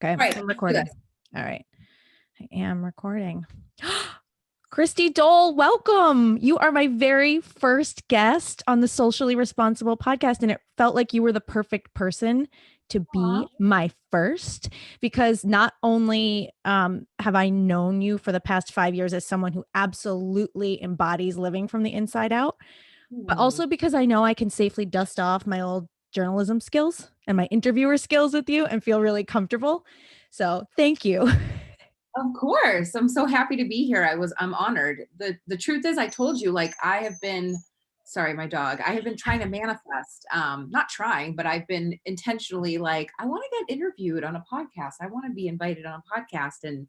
Okay, Right. I'm Let's do recording. this. All right. I am recording. Christy Dole, welcome. You are my very first guest on the Socially Responsible podcast, and it felt like you were the perfect person to Aw. be my first because not only have I known you for the past 5 years as someone who absolutely embodies living from the inside out, but Hmm. also because I know I can safely dust off my old journalism skills and my interviewer skills with you and feel really comfortable. So thank you. Of course. I'm so happy to be here. I'm honored. The truth is I told you, like I have been, sorry, my dog, I have been trying to manifest, not trying, but I've been intentionally like, I want to get interviewed on a podcast. I want to be invited on a podcast. And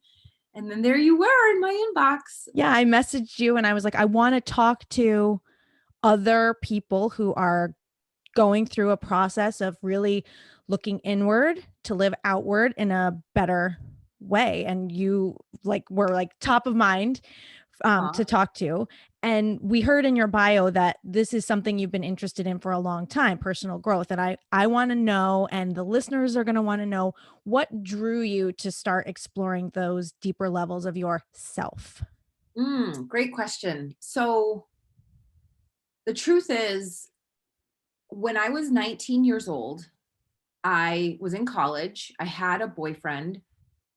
then there you were in my inbox. Yeah, I messaged you and I was like, I want to talk to other people who are going through a process of really looking inward to live outward in a better way. And you like were like top of mind Aw. to talk to. And we heard in your bio that this is something you've been interested in for a long time, personal growth. And I want to know, and the listeners are going to want to know, what drew you to start exploring those deeper levels of yourself? Great question. So the truth is, when I was 19 years old, I was in college. I had a boyfriend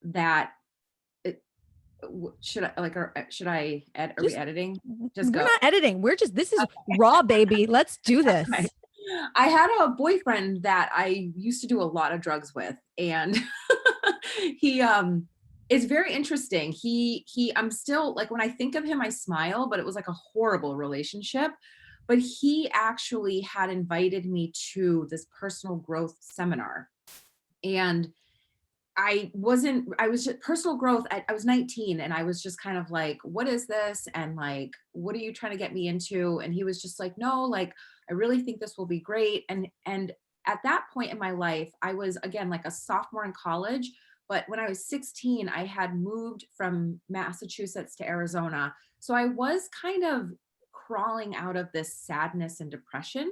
that should I like, or should I are we Just editing? Just we're go. not editing. We're just this is raw, baby. Let's do Okay. this. I had a boyfriend that I used to do a lot of drugs with, and he is very interesting. I'm still like, when I think of him I smile, but it was like a horrible relationship. But he actually had invited me to this personal growth seminar, and I was just personal growth. I was 19 and I was just kind of like, what is this? And like, what are you trying to get me into? And he was just like, no, like, I really think this will be great. And at that point in my life, I was again like a sophomore in college. But when I was 16, I had moved from Massachusetts to Arizona. So I was kind of crawling out of this sadness and depression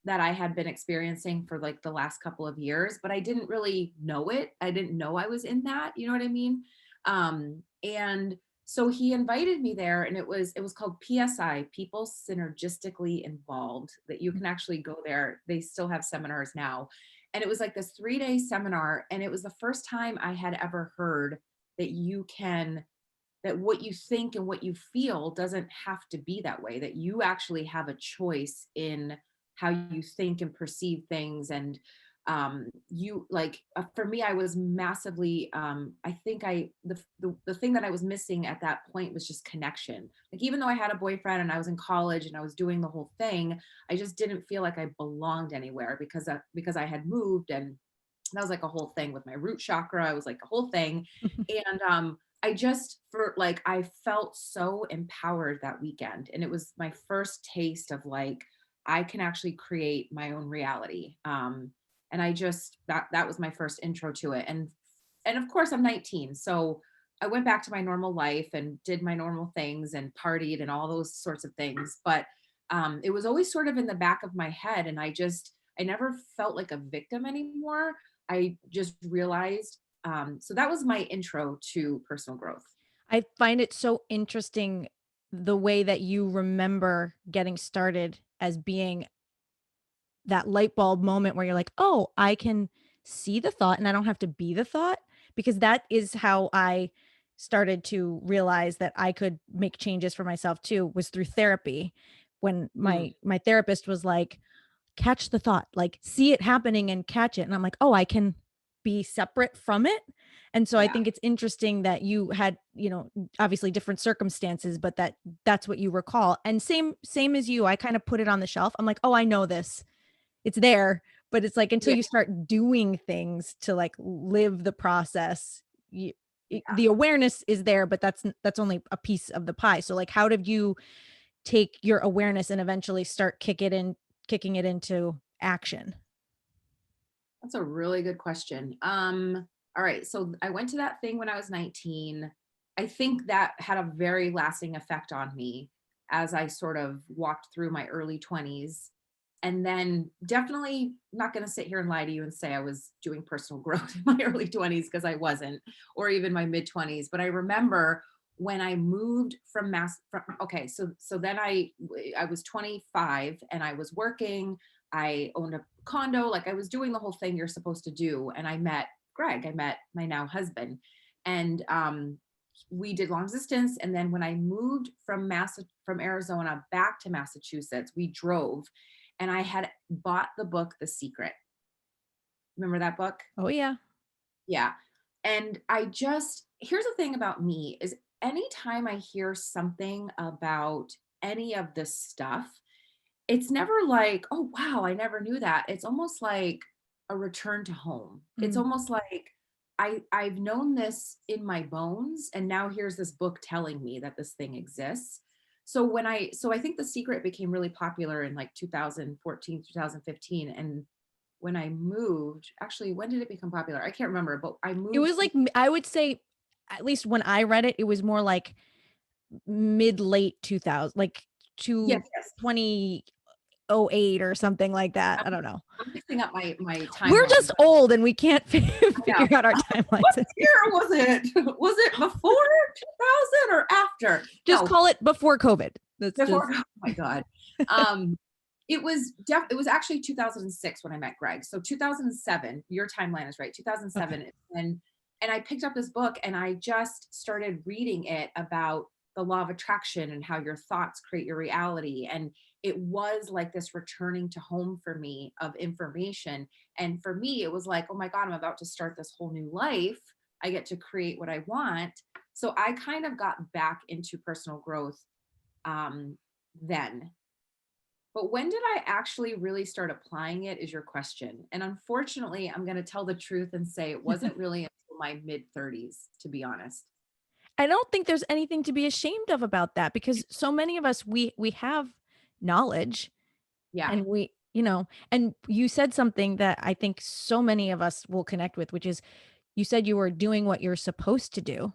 that I had been experiencing for like the last couple of years, but I didn't really know it. I didn't know I was in that, you know what I mean? And so he invited me there, and it was called PSI, People Synergistically Involved, that you can actually go there. They still have seminars now. And it was like this 3-day seminar, and it was the first time I had ever heard that that what you think and what you feel doesn't have to be that way, that you actually have a choice in how you think and perceive things. And you like, for me, I was massively, I think the thing that I was missing at that point was just connection. Like, even though I had a boyfriend and I was in college and I was doing the whole thing, I just didn't feel like I belonged anywhere because I had moved. And that was like a whole thing with my root chakra. I was like a whole thing. And I just, for like, I felt so empowered that weekend. And it was my first taste of like, I can actually create my own reality. And I just, that was my first intro to it. And of course I'm 19. So I went back to my normal life and did my normal things and partied and all those sorts of things. But it was always sort of in the back of my head. And I never felt like a victim anymore. I just realized. So that was my intro to personal growth. I find it so interesting the way that you remember getting started as being that light bulb moment where you're like, oh, I can see the thought and I don't have to be the thought, because that is how I started to realize that I could make changes for myself too, was through therapy. When Mm, my therapist was like, catch the thought, like see it happening and catch it. And I'm like, oh, I can be separate from it. And so I yeah. think it's interesting that you had, obviously different circumstances, but that's what you recall. And same as you, I kind of put it on the shelf. I'm like, oh, I know this. It's there, but it's like until Yeah. you start doing things to like live the process, Yeah. the awareness is there, but that's only a piece of the pie. So like, how did you take your awareness and eventually start kicking it into action? That's a really good question. All right. So I went to that thing when I was 19. I think that had a very lasting effect on me as I sort of walked through my early 20s. And then definitely not going to sit here and lie to you and say I was doing personal growth in my early 20s, because I wasn't, or even my mid 20s. But I remember when I moved from okay, so then I was 25 and I was working. I owned a condo, like I was doing the whole thing you're supposed to do. And I met Greg. I met my now husband. And we did long distance. And then when I moved from Arizona back to Massachusetts, we drove, and I had bought the book The Secret. Remember that book? Oh yeah. Yeah. And here's the thing about me is anytime I hear something about any of this stuff, it's never like, oh wow, I never knew that. It's almost like a return to home. It's Mm. almost like I've known this in my bones, and now here's this book telling me that this thing exists. So I think The Secret became really popular in like 2014, 2015. And when I moved, actually, when did it become popular? I can't remember, but I It moved was like I would say, at least when I read it, it was more like mid late 2000, like yes, to yes. 2008 or something like that. I'm, I don't know. I'm mixing up my We're timeline, just but old and we can't I know. figure out our What timelines. year was it? Was it before 2000 or after? Just No, call it before COVID. That's before. just Oh my God. Um, it was actually 2006 when I met Greg. So 2007, your timeline is right. okay. 2007 and I picked up this book and I just started reading it about the law of attraction and how your thoughts create your reality. And it was like this returning to home for me of information. And for me, it was like, oh my God, I'm about to start this whole new life. I get to create what I want. So I kind of got back into personal growth um, then. But when did I actually really start applying it is your question. And unfortunately, I'm going to tell the truth and say it wasn't really until my mid 30s, to be honest. I don't think there's anything to be ashamed of about that because so many of us we have knowledge Yeah. and and you said something that I think so many of us will connect with, which is you said you were doing what you're supposed to do.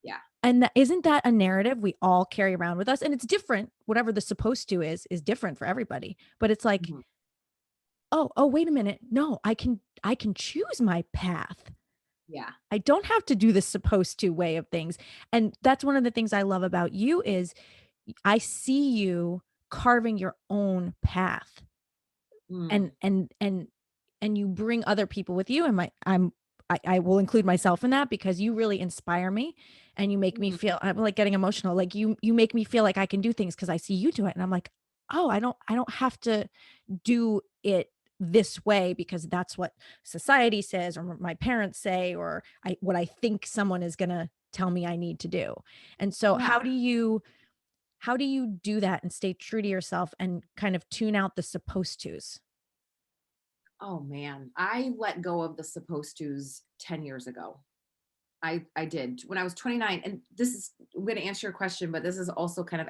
Yeah. And that isn't that a narrative we all carry around with us? And it's different. Whatever the supposed to is different for everybody. But it's like, Mhm. oh, wait a minute. No, I can choose my path. Yeah. I don't have to do the supposed to way of things. And that's one of the things I love about you is I see you carving your own path and Mm. and and and you bring other people with you and I will include myself in that because you really inspire me and you make me Mm. feel I'm like getting emotional like you make me feel like I can do things because I see you do it and I'm like oh I don't have to do it this way because that's what society says or my parents say or what I think someone is going to tell me I need to do. And so Yeah. how do you do that and stay true to yourself and kind of tune out the supposed tos? Oh man, I let go of the supposed to's 10 years ago. I did when I was 29. And I'm going to answer your question, but this is also kind of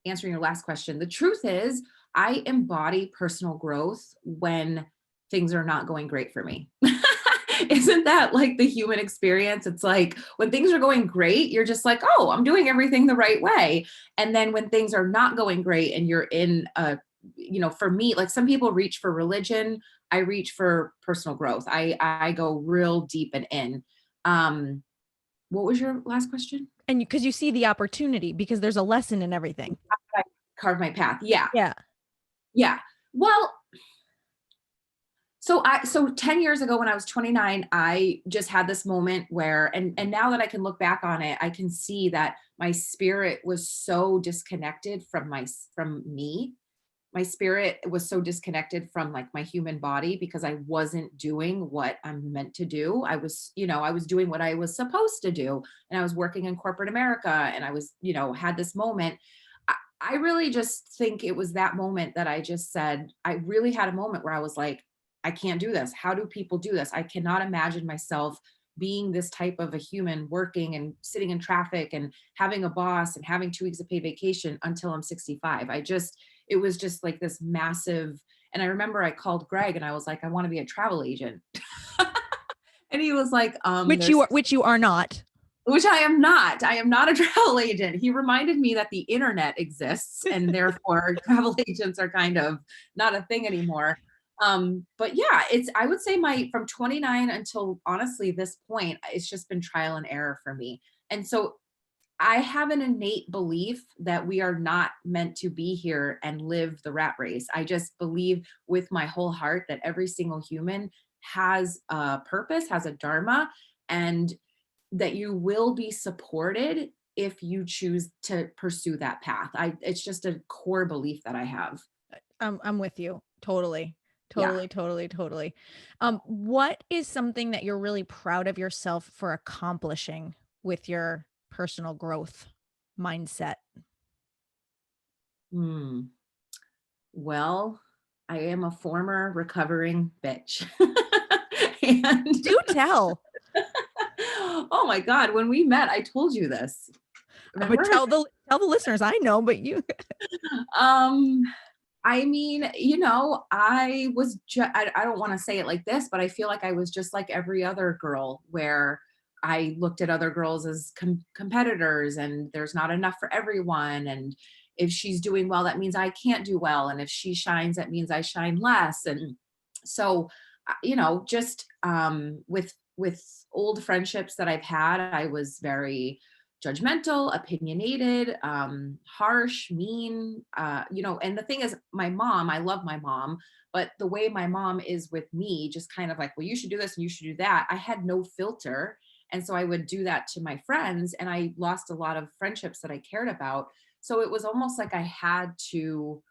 answering your last question. The truth is, I embody personal growth when things are not going great for me. Isn't that like the human experience? It's like when things are going great, you're just like, oh, I'm doing everything the right way. And then when things are not going great and you're in for me, like some people reach for religion, I reach for personal growth. I go real deep and in. Um, what was your last question? And because you see the opportunity because there's a lesson in everything. I carved my path. Yeah. Yeah. Yeah. Well, so 10 years ago when I was 29, I just had this moment where and now that I can look back on it, I can see that my spirit was so disconnected from me. My spirit was so disconnected from like my human body because I wasn't doing what I'm meant to do. I was doing what I was supposed to do. And I was working in corporate America and I was, had this moment. I really just think it was that moment that I just said, I really had a moment where I was like, I can't do this. How do people do this? I cannot imagine myself being this type of a human working and sitting in traffic and having a boss and having 2 weeks of paid vacation until I'm 65. It was just like this massive. And I remember I called Greg and I was like, I want to be a travel agent. And he was like, Which there's you are not. which I am not. I am not a travel agent. He reminded me that the internet exists and therefore travel agents are kind of not a thing anymore. But yeah, I would say my from 29 until honestly this point, it's just been trial and error for me. And so I have an innate belief that we are not meant to be here and live the rat race. I just believe with my whole heart that every single human has a purpose, has a dharma, and that you will be supported if you choose to pursue that path. It's just a core belief that I have. I'm with you. Totally. Yeah. Totally, totally, totally. What is something that you're really proud of yourself for accomplishing with your personal growth mindset? Hmm. Well, I am a former recovering bitch. And Do tell. oh my God, when we met, I told you this. But Remember? tell the listeners. I know, but you Um, I mean, I was I don't want to say it like this, but I feel like I was just like every other girl where I looked at other girls as competitors and there's not enough for everyone. And if she's doing well, that means I can't do well. And if she shines, that means I shine less. And so, just with old friendships that I've had, I was very judgmental, opinionated, harsh, mean, and the thing is my mom, I love my mom, but the way my mom is with me, just kind of like, well, you should do this and you should do that. I had no filter. And so I would do that to my friends and I lost a lot of friendships that I cared about. So it was almost like I had to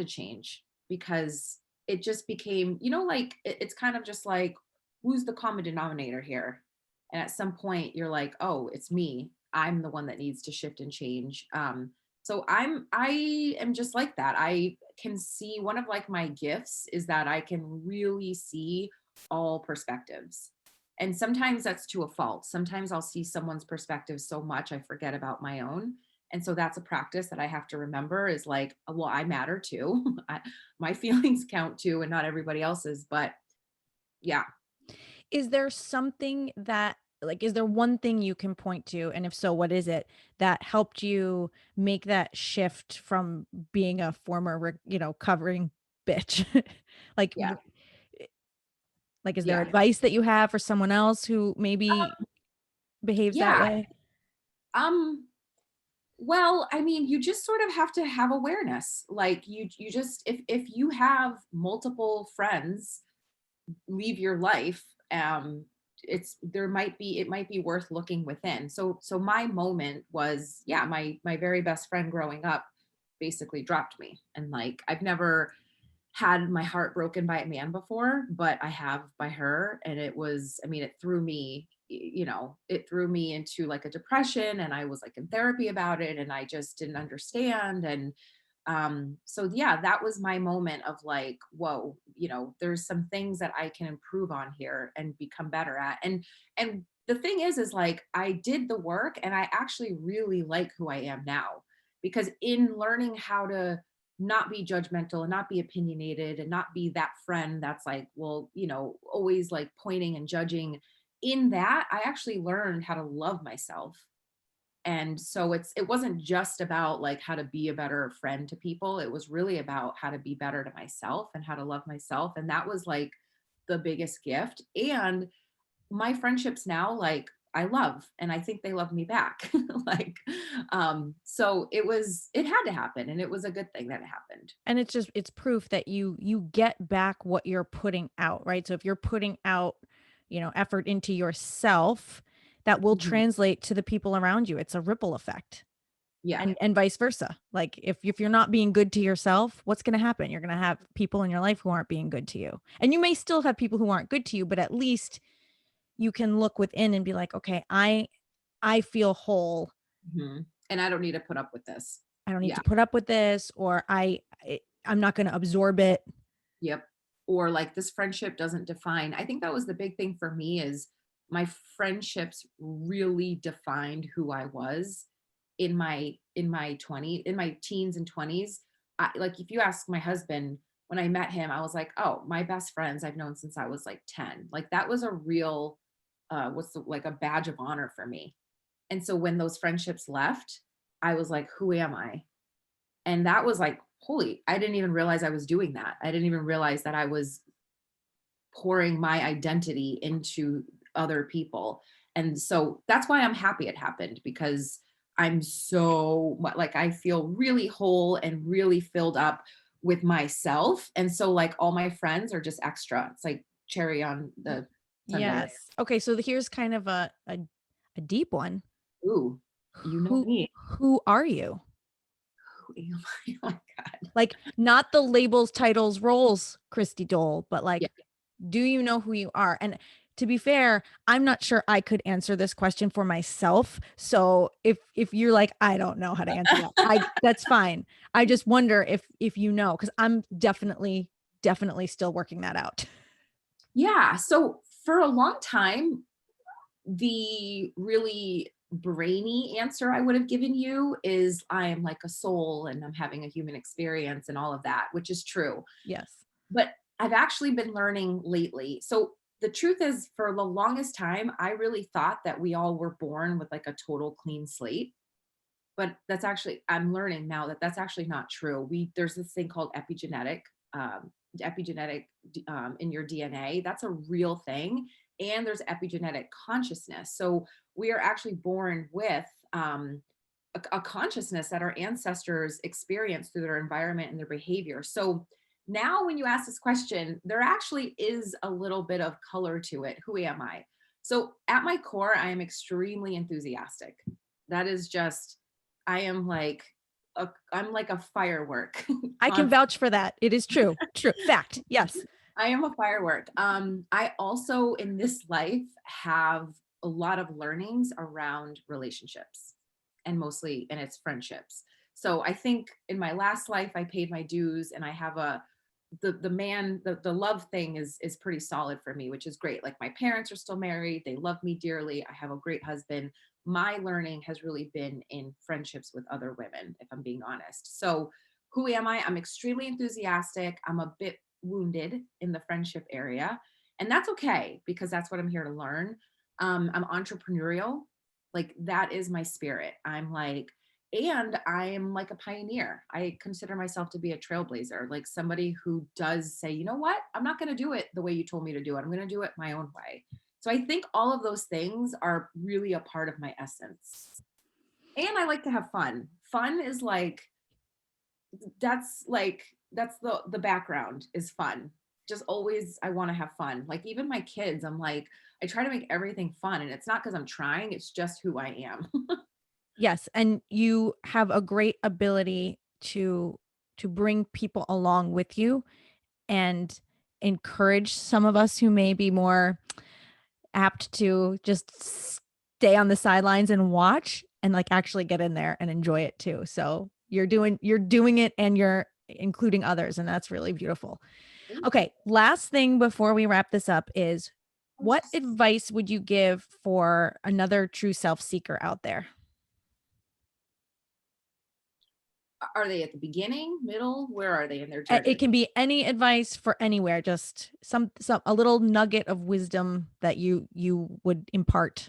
change because it just became, like it's kind of just like, who's the common denominator here? And at some point you're like, oh, it's me. I'm the one that needs to shift and change. So I am just like that. I can see one of like my gifts is that I can really see all perspectives. And sometimes that's to a fault. Sometimes I'll see someone's perspective so much I forget about my own. And so that's a practice that I have to remember is like, well, I matter too. My feelings count too, and not everybody else's. But yeah, is there something that like, is there one thing you can point to, and if so, what is it, that helped you make that shift from being a former covering bitch? Like, yeah, is there yeah, advice that you have for someone else who maybe behaves that yeah. way? Um, well, I mean, you just sort of have to have awareness. Like you just if you have multiple friends leave your life, it might be worth looking within. So my moment was, yeah, my very best friend growing up basically dropped me. And like I've never had my heart broken by a man before, but I have by her. And it was, I mean, it threw me, it threw me into like a depression and I was like in therapy about it and I just didn't understand. And so yeah, that was my moment of like, whoa, there's some things that I can improve on here and become better at. And the thing is like I did the work and I actually really like who I am now because in learning how to not be judgmental and not be opinionated and not be that friend that's like, well, always like pointing and judging. In that, I actually learned how to love myself. And so it wasn't just about like how to be a better friend to people. It was really about how to be better to myself and how to love myself. And that was like the biggest gift. And my friendships now, like I love, and I think they love me back. Like, so it had to happen. And it was a good thing that it happened. And it's proof that you get back what you're putting out, right? So if you're putting out, effort into yourself, that will Mhm. translate to the people around you. It's a ripple effect. Yeah. And vice versa. Like if you're not being good to yourself, what's going to happen? You're going to have people in your life who aren't being good to you. And you may still have people who aren't good to you, but at least you can look within and be like, okay, I feel whole. Mhm. And I don't need to put up with this. I don't need Yeah. to put up with this, or I'm not going to absorb it. Yep. Or like this friendship doesn't define. I think that was the big thing for me is my friendships really defined who I was in my teens and 20s. Like if you ask my husband when I met him, I was like, "Oh, my best friends I've known since I was like 10." Like that was a real like a badge of honor for me. And so when those friendships left, I was like, who am I? And that was like, holy, I didn't even realize I was doing that. I didn't even realize that I was pouring my identity into other people. And so that's why I'm happy it happened, because I'm so like, I feel really whole and really filled up with myself. And so like all my friends are just extra. It's like cherry on Y- the sundae. Yes. Okay, so here's kind of a deep one. Ooh, you know Who me. who are you? Who am I? Oh my God. Like, not the labels, titles, roles, Christy Dole, but Yeah. like, do you know who you are? And to be fair, I'm not sure I could answer this question for myself. So if you're like, I don't know how to answer that, I that's fine. I just wonder if you know, because I'm definitely still working that out. Yeah. So for a long time, the really brainy answer I would have given you is I am like a soul and I'm having a human experience and all of that, which is true. Yes. But I've actually been learning lately. So the truth is, for the longest time, I really thought that we all were born with like a total clean slate. But that's actually, I'm learning now that that's actually not true. There's this thing called um, in your DNA. That's a real thing, and there's epigenetic consciousness. So we are actually born with a consciousness that our ancestors experienced through their environment and their behavior. So now, when you ask this question, there actually is a little bit of color to it. Who am I? So at my core, I am extremely enthusiastic. That is just, I am like I'm like a firework. I can vouch for that. It is true. True. Fact. Yes. I am a firework. I also in this life have a lot of learnings around relationships, and it's friendships. So I think in my last life I paid my dues, and I have the love thing is pretty solid for me, which is great. Like my parents are still married, they love me dearly. I have a great husband. My learning has really been in friendships with other women, if I'm being honest. So who am I? I'm extremely enthusiastic. I'm a bit wounded in the friendship area. And that's okay, because that's what I'm here to learn. I'm entrepreneurial. Like that is my spirit. And I'm like a pioneer. I consider myself to be a trailblazer, like somebody who does say, you know what, I'm not going to do it the way you told me to do it. I'm going to do it my own way. So I think all of those things are really a part of my essence. And I like to have fun. Fun is that's the background is fun. Just always I want to have fun. Like even my kids, I'm like, I try to make everything fun, and it's not because I'm trying, it's just who I am. Yes, and you have a great ability to bring people along with you and encourage some of us who may be more apt to just stay on the sidelines and watch, and like actually get in there and enjoy it too. So you're doing it, and you're including others, and that's really beautiful. Thank you. Okay, last thing before we wrap this up is, what advice would you give for another true self seeker out there? Are they at the beginning, middle? Where are they in their It journey? can be any advice for anywhere, just some a little nugget of wisdom that you would impart.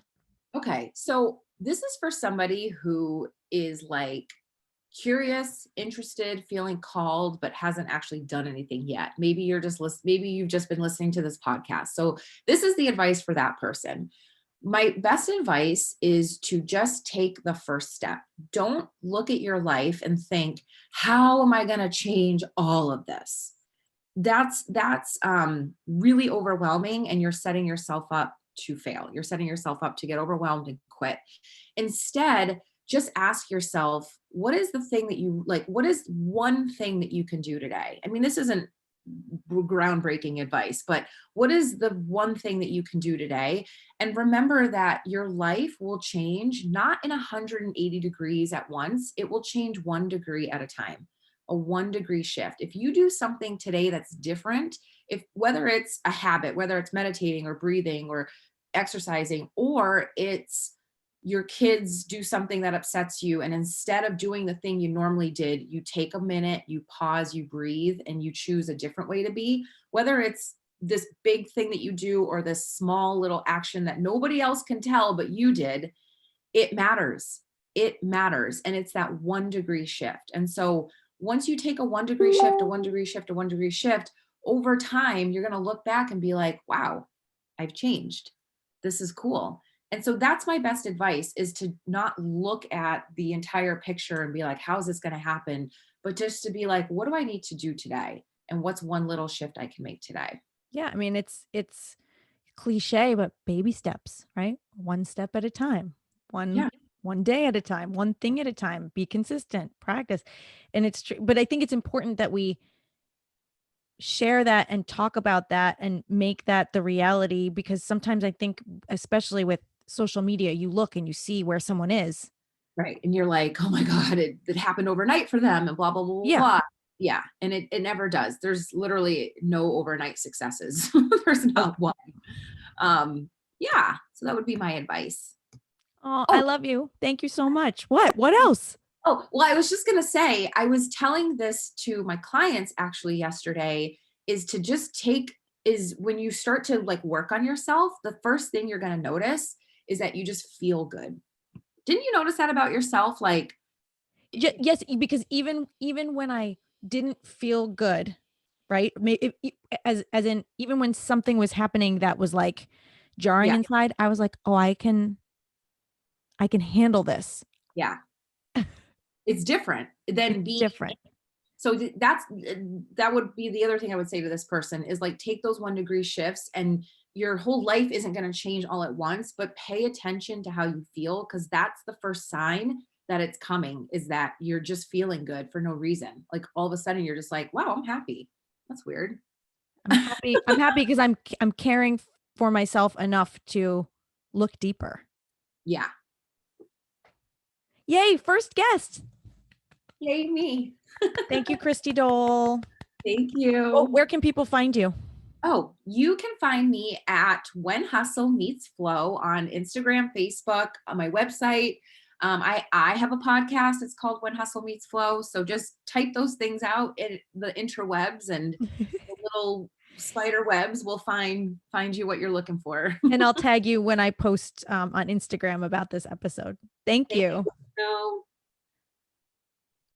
Okay, so this is for somebody who is like curious, interested, feeling called, but hasn't actually done anything yet. Maybe you've just been listening to this podcast. So this is the advice for that person. My best advice is to just take the first step. Don't look at your life and think, how am I going to change all of this? That's really overwhelming, and you're setting yourself up to fail. You're setting yourself up to get overwhelmed and quit. Instead, just ask yourself, what is the thing that you like? What is one thing that you can do today? I mean, this isn't groundbreaking advice, but what is the one thing that you can do today? And remember that your life will change not in 180 degrees at once, it will change 1 degree at a time, a 1 degree shift. If you do something today that's different, if whether it's a habit, whether it's meditating or breathing or exercising, or it's your kids do something that upsets you, and instead of doing the thing you normally did, you take a minute, you pause, you breathe, and you choose a different way to be, whether it's this big thing that you do or this small little action that nobody else can tell but you did, it matters. It matters. And it's that 1 degree shift. And so once you take a 1 degree shift, a 1 degree shift, a 1 degree shift, over time, you're going to look back and be like, wow, I've changed. This is cool. And so that's my best advice, is to not look at the entire picture and be like, how's this going to happen? But just to be like, what do I need to do today? And what's one little shift I can make today? Yeah, I mean, it's cliche, but baby steps, right? One step at a time. One Yeah. one day at a time, one thing at a time. Be consistent, practice. And it's true, but I think it's important that we share that and talk about that and make that the reality, because sometimes I think, especially with social media, you look and you see where someone is. Right. And you're like, oh my God, it happened overnight for them and blah, blah, blah, blah, Yeah. blah. Yeah. And it never does. There's literally no overnight successes. There's Nope. not one. Yeah. So that would be my advice. Oh, I Oh, love you. Thank you so much. What else? well, I was just going to say, I was telling this to my clients actually yesterday, is to just take, is when you start to like work on yourself, the first thing you're going to notice is that you just feel good. Didn't you notice that about yourself? Like, Yes, because even when I didn't feel good, right? As in, even when something was happening that was like jarring yeah, inside, I was like, oh, I can handle this. yeah, it's different It's than being. different. So that would be the other thing I would say to this person, is like, take those 1 degree shifts, and your whole life isn't going to change all at once, but pay attention to how you feel, because that's the first sign that it's coming, is that you're just feeling good for no reason. Like all of a sudden you're just like, wow, I'm happy. That's weird. I'm happy because I'm caring for myself enough to look deeper. Yeah. Yay, first guest. Yay, me. Thank you, Christy Dole. Thank Oh, you. where can people find you? Oh, you can find me at When Hustle Meets Flow on Instagram, Facebook, on my website. I have a podcast. It's called When Hustle Meets Flow. So just type those things out in the interwebs, and the little spider webs will find you what you're looking for. And I'll tag you when I post on Instagram about this episode. Thank Thank you. you.